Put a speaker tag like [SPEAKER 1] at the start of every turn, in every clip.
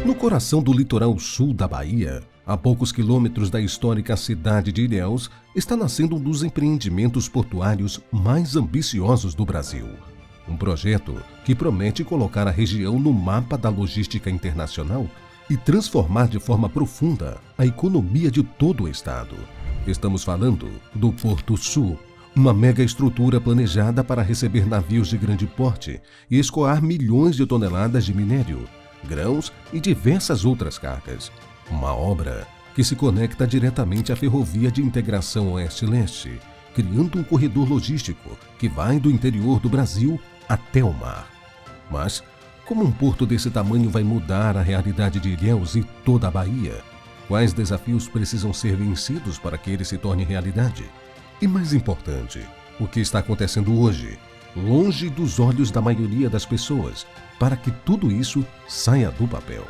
[SPEAKER 1] No coração do litoral sul da Bahia, a poucos quilômetros da histórica cidade de Ilhéus, está nascendo um dos empreendimentos portuários mais ambiciosos do Brasil. Um projeto que promete colocar a região no mapa da logística internacional e transformar de forma profunda a economia de todo o estado. Estamos falando do Porto Sul, uma mega estrutura planejada para receber navios de grande porte e escoar milhões de toneladas de minério, grãos e diversas outras cargas. Uma obra que se conecta diretamente à ferrovia de integração oeste-leste, criando um corredor logístico que vai do interior do Brasil até o mar. Mas, como um porto desse tamanho vai mudar a realidade de Ilhéus e toda a Bahia? Quais desafios precisam ser vencidos para que ele se torne realidade? E mais importante, o que está acontecendo hoje, longe dos olhos da maioria das pessoas, para que tudo isso saia do papel?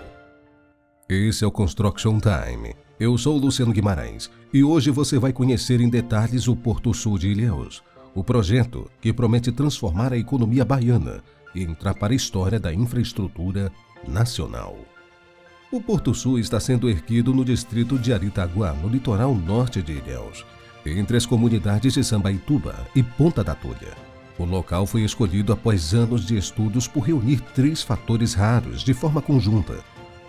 [SPEAKER 1] Esse é o Construction Time. Eu sou Luciano Guimarães e hoje você vai conhecer em detalhes o Porto Sul de Ilhéus, o projeto que promete transformar a economia baiana e entrar para a história da infraestrutura nacional. O Porto Sul está sendo erguido no distrito de Aritaguá, no litoral norte de Ilhéus, entre as comunidades de Sambaituba e Ponta da Tulha. O local foi escolhido após anos de estudos por reunir 3 fatores raros de forma conjunta: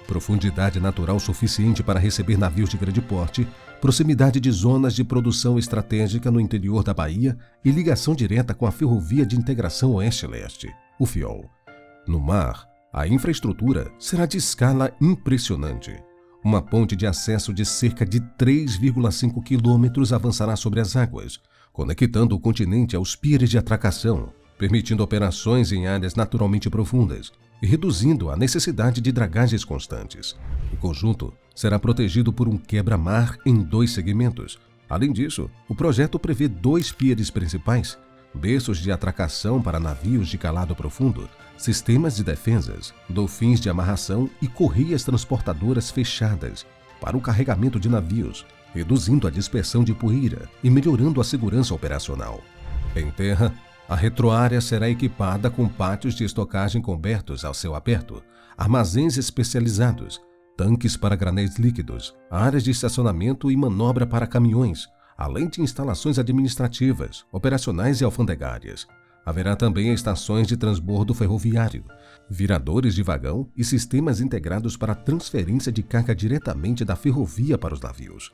[SPEAKER 1] profundidade natural suficiente para receber navios de grande porte, proximidade de zonas de produção estratégica no interior da Bahia e ligação direta com a Ferrovia de Integração Oeste-Leste, o FIOL. No mar, a infraestrutura será de escala impressionante. Uma ponte de acesso de cerca de 3,5 quilômetros avançará sobre as águas, conectando o continente aos piers de atracação, permitindo operações em áreas naturalmente profundas e reduzindo a necessidade de dragagens constantes. O conjunto será protegido por um quebra-mar em 2 segmentos. Além disso, o projeto prevê 2 piers principais, berços de atracação para navios de calado profundo, sistemas de defesas, dolfins de amarração e correias transportadoras fechadas para o carregamento de navios, reduzindo a dispersão de poeira e melhorando a segurança operacional. Em terra, a retroárea será equipada com pátios de estocagem cobertos ao céu aberto, armazéns especializados, tanques para granéis líquidos, áreas de estacionamento e manobra para caminhões, além de instalações administrativas, operacionais e alfandegárias. Haverá também estações de transbordo ferroviário, viradores de vagão e sistemas integrados para transferência de carga diretamente da ferrovia para os navios.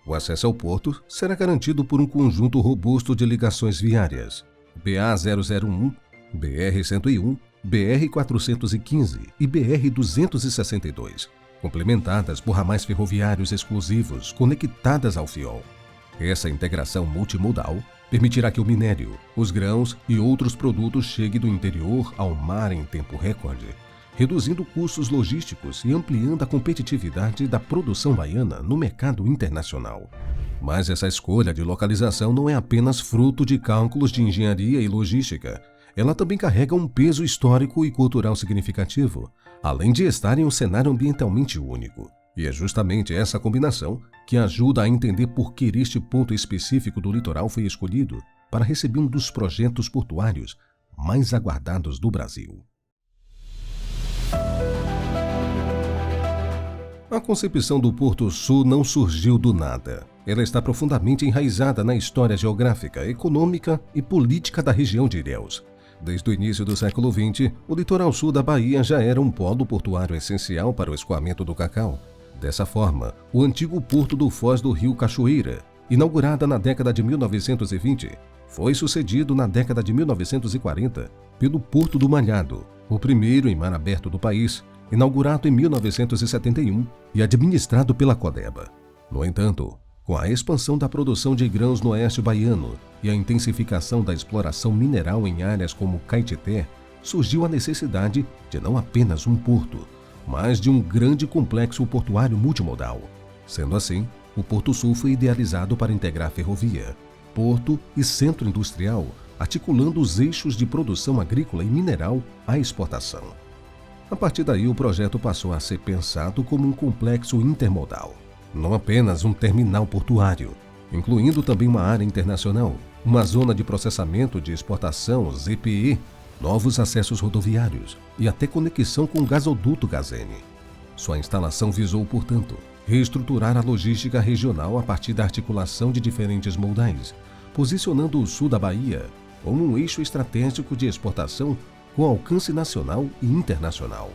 [SPEAKER 1] O acesso ao porto será garantido por um conjunto robusto de ligações viárias: BA-001, BR-101, BR-415 e BR-262, complementadas por ramais ferroviários exclusivos conectadas ao FIOL. Essa integração multimodal permitirá que o minério, os grãos e outros produtos cheguem do interior ao mar em tempo recorde, reduzindo custos logísticos e ampliando a competitividade da produção baiana no mercado internacional. Mas essa escolha de localização não é apenas fruto de cálculos de engenharia e logística. Ela também carrega um peso histórico e cultural significativo, além de estar em um cenário ambientalmente único. E é justamente essa combinação que ajuda a entender por que este ponto específico do litoral foi escolhido para receber um dos projetos portuários mais aguardados do Brasil. A concepção do Porto Sul não surgiu do nada. Ela está profundamente enraizada na história geográfica, econômica e política da região de Ilhéus. Desde o início do século XX, o litoral sul da Bahia já era um polo portuário essencial para o escoamento do cacau. Dessa forma, o antigo porto do Foz do Rio Cachoeira, inaugurada na década de 1920, foi sucedido na década de 1940 pelo Porto do Malhado, o primeiro em mar aberto do país, inaugurado em 1971 e administrado pela Codeba. No entanto, com a expansão da produção de grãos no oeste baiano e a intensificação da exploração mineral em áreas como Caetité, surgiu a necessidade de não apenas um porto, mas de um grande complexo portuário multimodal. Sendo assim, o Porto Sul foi idealizado para integrar ferrovia, porto e centro industrial, articulando os eixos de produção agrícola e mineral à exportação. A partir daí, o projeto passou a ser pensado como um complexo intermodal, não apenas um terminal portuário, incluindo também uma área internacional, uma zona de processamento de exportação ZPE, novos acessos rodoviários e até conexão com o gasoduto Gazene. Sua instalação visou, portanto, reestruturar a logística regional a partir da articulação de diferentes moldais, posicionando o sul da Bahia como um eixo estratégico de exportação com alcance nacional e internacional.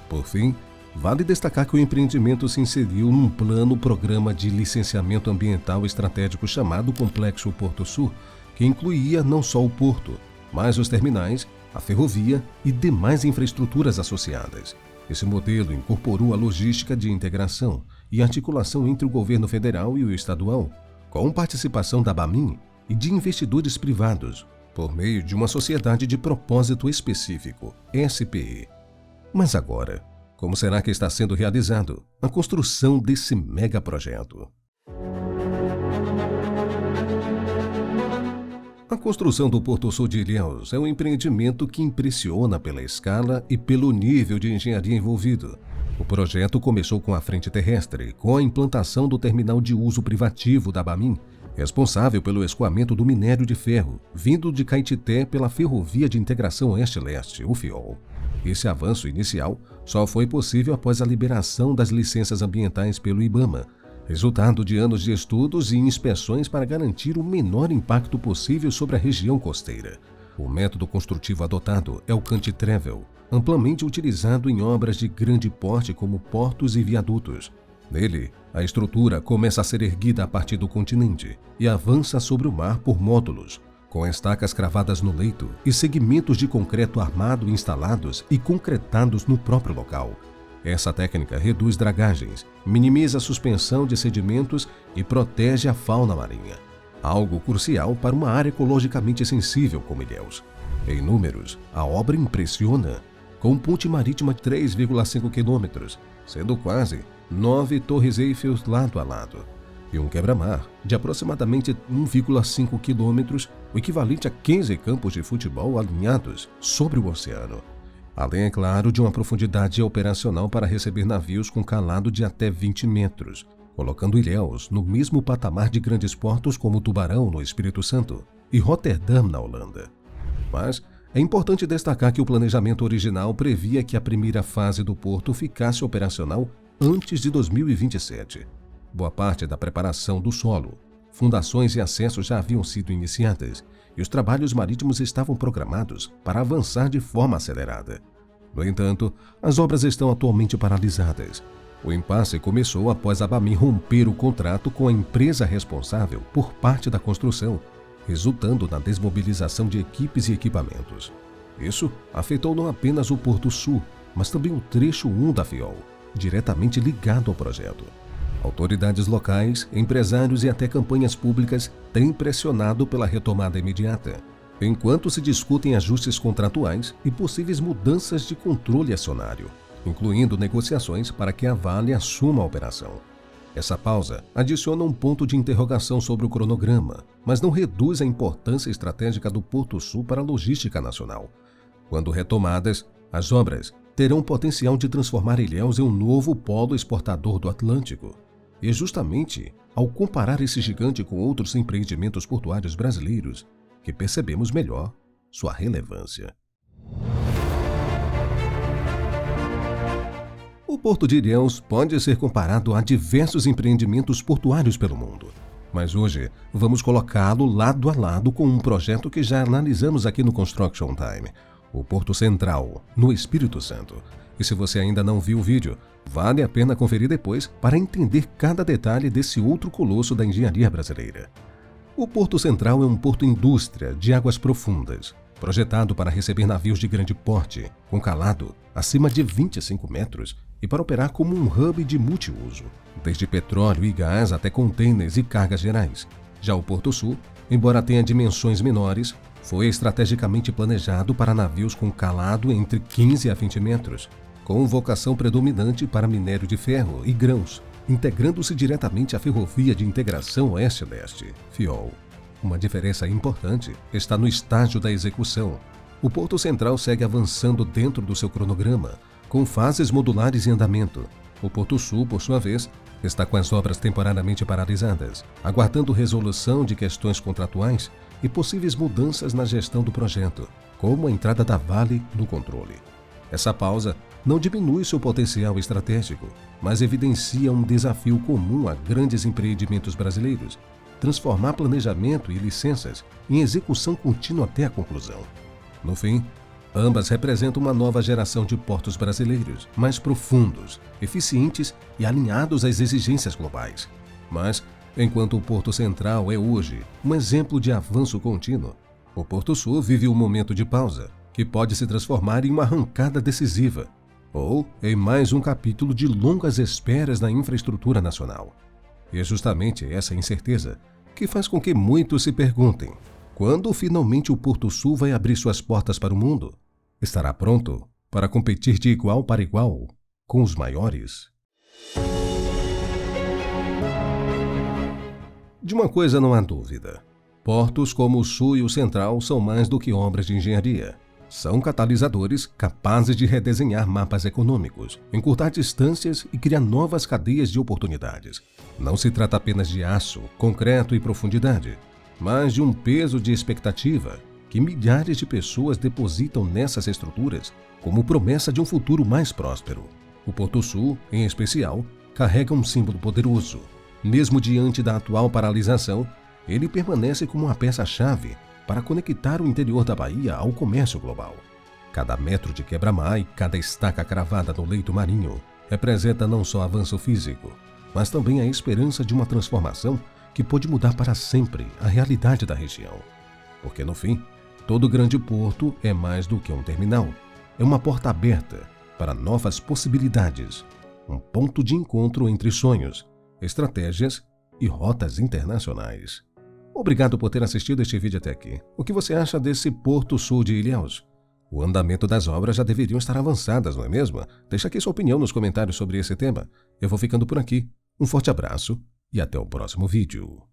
[SPEAKER 1] Por fim, vale destacar que o empreendimento se inseriu num programa de licenciamento ambiental estratégico chamado Complexo Porto Sul, que incluía não só o porto, mas os terminais, a ferrovia e demais infraestruturas associadas. Esse modelo incorporou a logística de integração e articulação entre o governo federal e o estadual, com participação da BAMIN e de investidores privados, por meio de uma sociedade de propósito específico, SPE. Mas agora, como será que está sendo realizado a construção desse megaprojeto? A construção do Porto Sul de Ilhéus é um empreendimento que impressiona pela escala e pelo nível de engenharia envolvido. O projeto começou com a frente terrestre, com a implantação do terminal de uso privativo da BAMIN, responsável pelo escoamento do minério de ferro, vindo de Caetité pela Ferrovia de Integração Oeste-Leste, o FIOL. Esse avanço inicial só foi possível após a liberação das licenças ambientais pelo IBAMA, resultado de anos de estudos e inspeções para garantir o menor impacto possível sobre a região costeira. O método construtivo adotado é o cantitrevell, amplamente utilizado em obras de grande porte como portos e viadutos. Nele, a estrutura começa a ser erguida a partir do continente e avança sobre o mar por módulos, com estacas cravadas no leito e segmentos de concreto armado instalados e concretados no próprio local. Essa técnica reduz dragagens, minimiza a suspensão de sedimentos e protege a fauna marinha, algo crucial para uma área ecologicamente sensível como Ilhéus. Em números, a obra impressiona, com ponte marítima de 3,5 km, sendo quase 9 torres Eiffel lado a lado, e um quebra-mar de aproximadamente 1,5 km, o equivalente a 15 campos de futebol alinhados sobre o oceano. Além, é claro, de uma profundidade operacional para receber navios com calado de até 20 metros, colocando Ilhéus no mesmo patamar de grandes portos como Tubarão, no Espírito Santo, e Roterdã, na Holanda. Mas é importante destacar que o planejamento original previa que a primeira fase do porto ficasse operacional antes de 2027. Boa parte da preparação do solo, fundações e acessos já haviam sido iniciadas, e os trabalhos marítimos estavam programados para avançar de forma acelerada. No entanto, as obras estão atualmente paralisadas. O impasse começou após a BAMIN romper o contrato com a empresa responsável por parte da construção, resultando na desmobilização de equipes e equipamentos. Isso afetou não apenas o Porto Sul, mas também o trecho 1 da FIOL, diretamente ligado ao projeto. Autoridades locais, empresários e até campanhas públicas têm pressionado pela retomada imediata, enquanto se discutem ajustes contratuais e possíveis mudanças de controle acionário, incluindo negociações para que a Vale assuma a operação. Essa pausa adiciona um ponto de interrogação sobre o cronograma, mas não reduz a importância estratégica do Porto Sul para a logística nacional. Quando retomadas, as obras terão o potencial de transformar Ilhéus em um novo polo exportador do Atlântico. E justamente ao comparar esse gigante com outros empreendimentos portuários brasileiros, que percebemos melhor sua relevância. O Porto de Ilhéus pode ser comparado a diversos empreendimentos portuários pelo mundo, mas hoje vamos colocá-lo lado a lado com um projeto que já analisamos aqui no Construction Time, o Porto Central, no Espírito Santo. E se você ainda não viu o vídeo, vale a pena conferir depois para entender cada detalhe desse outro colosso da engenharia brasileira. O Porto Central é um porto-indústria de águas profundas, projetado para receber navios de grande porte, com calado acima de 25 metros e para operar como um hub de multiuso, desde petróleo e gás até contêineres e cargas gerais. Já o Porto Sul, embora tenha dimensões menores, foi estrategicamente planejado para navios com calado entre 15 a 20 metros, com vocação predominante para minério de ferro e grãos, integrando-se diretamente à Ferrovia de Integração Oeste-Leste, FIOL. Uma diferença importante está no estágio da execução. O Porto Central segue avançando dentro do seu cronograma, com fases modulares em andamento. O Porto Sul, por sua vez, está com as obras temporariamente paralisadas, aguardando resolução de questões contratuais e possíveis mudanças na gestão do projeto, como a entrada da Vale no controle. Essa pausa não diminui seu potencial estratégico, mas evidencia um desafio comum a grandes empreendimentos brasileiros: transformar planejamento e licenças em execução contínua até a conclusão. No fim, ambas representam uma nova geração de portos brasileiros, mais profundos, eficientes e alinhados às exigências globais. Mas, enquanto o Porto Central é hoje um exemplo de avanço contínuo, o Porto Sul vive um momento de pausa, que pode se transformar em uma arrancada decisiva, ou em mais um capítulo de longas esperas na infraestrutura nacional. E é justamente essa incerteza que faz com que muitos se perguntem: quando finalmente o Porto Sul vai abrir suas portas para o mundo? Estará pronto para competir de igual para igual com os maiores? De uma coisa não há dúvida: portos como o Sul e o Central são mais do que obras de engenharia. São catalisadores capazes de redesenhar mapas econômicos, encurtar distâncias e criar novas cadeias de oportunidades. Não se trata apenas de aço, concreto e profundidade, mas de um peso de expectativa que milhares de pessoas depositam nessas estruturas como promessa de um futuro mais próspero. O Porto Sul, em especial, carrega um símbolo poderoso. Mesmo diante da atual paralisação, ele permanece como uma peça-chave para conectar o interior da Bahia ao comércio global. Cada metro de quebra-mar e cada estaca cravada no leito marinho representa não só avanço físico, mas também a esperança de uma transformação que pode mudar para sempre a realidade da região. Porque, no fim, todo grande porto é mais do que um terminal. É uma porta aberta para novas possibilidades, um ponto de encontro entre sonhos, estratégias e rotas internacionais. Obrigado por ter assistido este vídeo até aqui. O que você acha desse Porto Sul de Ilhéus? O andamento das obras já deveriam estar avançadas, não é mesmo? Deixa aqui sua opinião nos comentários sobre esse tema. Eu vou ficando por aqui. Um forte abraço e até o próximo vídeo.